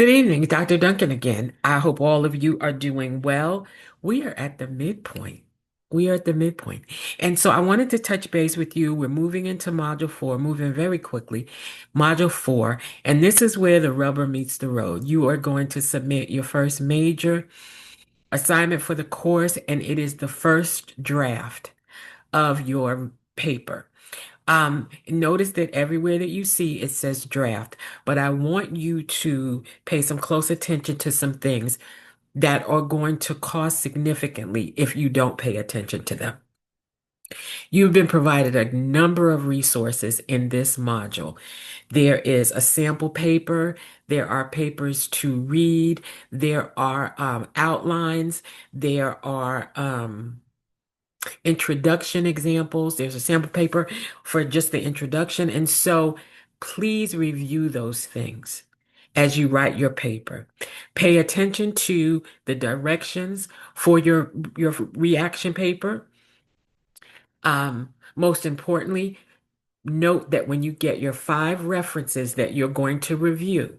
Good evening, Dr. Duncan again. I hope all of you are doing well. We are at the midpoint. We are at the midpoint. And so I wanted to touch base with you. We're moving into Module 4, moving very quickly. Module 4, and this is where the rubber meets the road. You are going to submit your first major assignment for the course, and it is the first draft of your paper. Notice that everywhere that you see it says draft, but I want you to pay some close attention to some things that are going to cost significantly if you don't pay attention to them. You've been provided a number of resources in this module. There is a sample paper, there are papers to read, there are outlines, there are introduction examples. There's a sample paper for just the introduction. And so please review those things as you write your paper. Pay attention to the directions for your reaction paper. Most importantly, note that when you get your 5 references that you're going to review,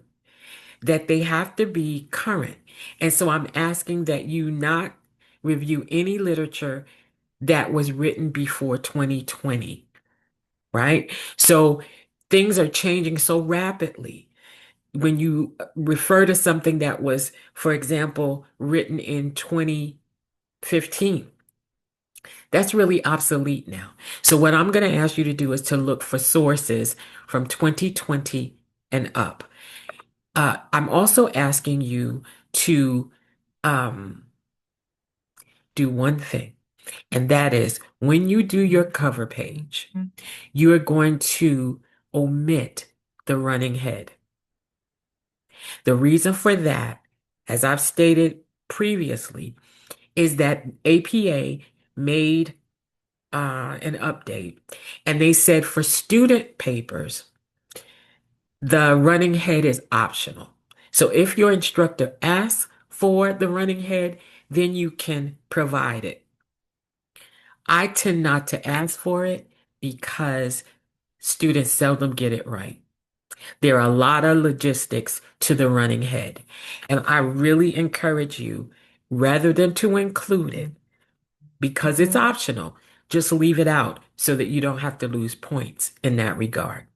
that they have to be current. And so I'm asking that you not review any literature that was written before 2020, right? So things are changing so rapidly. When you refer to something that was, for example, written in 2015, that's really obsolete now. So what I'm going to ask you to do is to look for sources from 2020 and up. I'm also asking you to um, do one thing. And that is when you do your cover page, you are going to omit the running head. The reason for that, as I've stated previously, is that APA made an update and they said for student papers, the running head is optional. So if your instructor asks for the running head, then you can provide it. I tend not to ask for it because students seldom get it right. There are a lot of logistics to the running head. And I really encourage you, rather than to include it, because it's optional, just leave it out so that you don't have to lose points in that regard.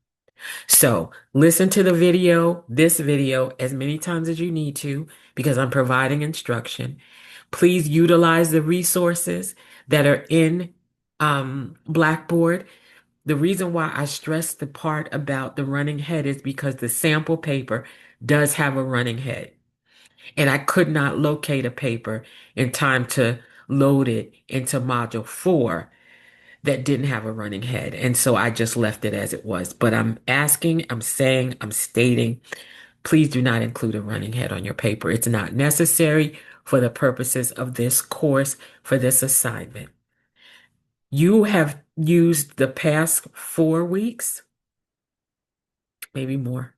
So listen to the video, this video, as many times as you need to, because I'm providing instruction. Please utilize the resources that are in Blackboard. The reason why I stress the part about the running head is because the sample paper does have a running head. And I could not locate a paper in time to load it into Module 4 that didn't have a running head. And so I just left it as it was. But I'm asking, I'm saying, I'm stating, please do not include a running head on your paper. It's not necessary for the purposes of this course, for this assignment. You have used the past 4 weeks, maybe more.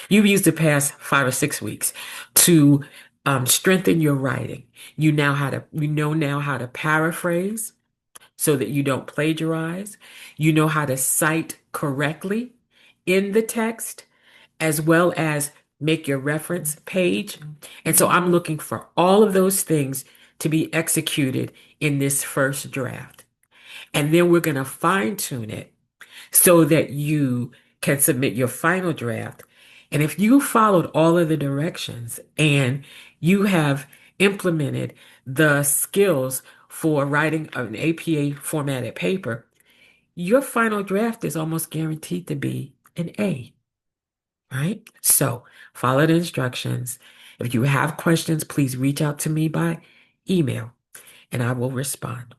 You've used the past 5 or 6 weeks to strengthen your writing. You know now how to paraphrase so that you don't plagiarize. You know how to cite correctly in the text as well as make your reference page. And so I'm looking for all of those things to be executed in this first draft. And then we're going to fine tune it so that you can submit your final draft. And if you followed all of the directions and you have implemented the skills for writing an APA formatted paper, your final draft is almost guaranteed to be an A, right? So follow the instructions. If you have questions, please reach out to me by email and I will respond.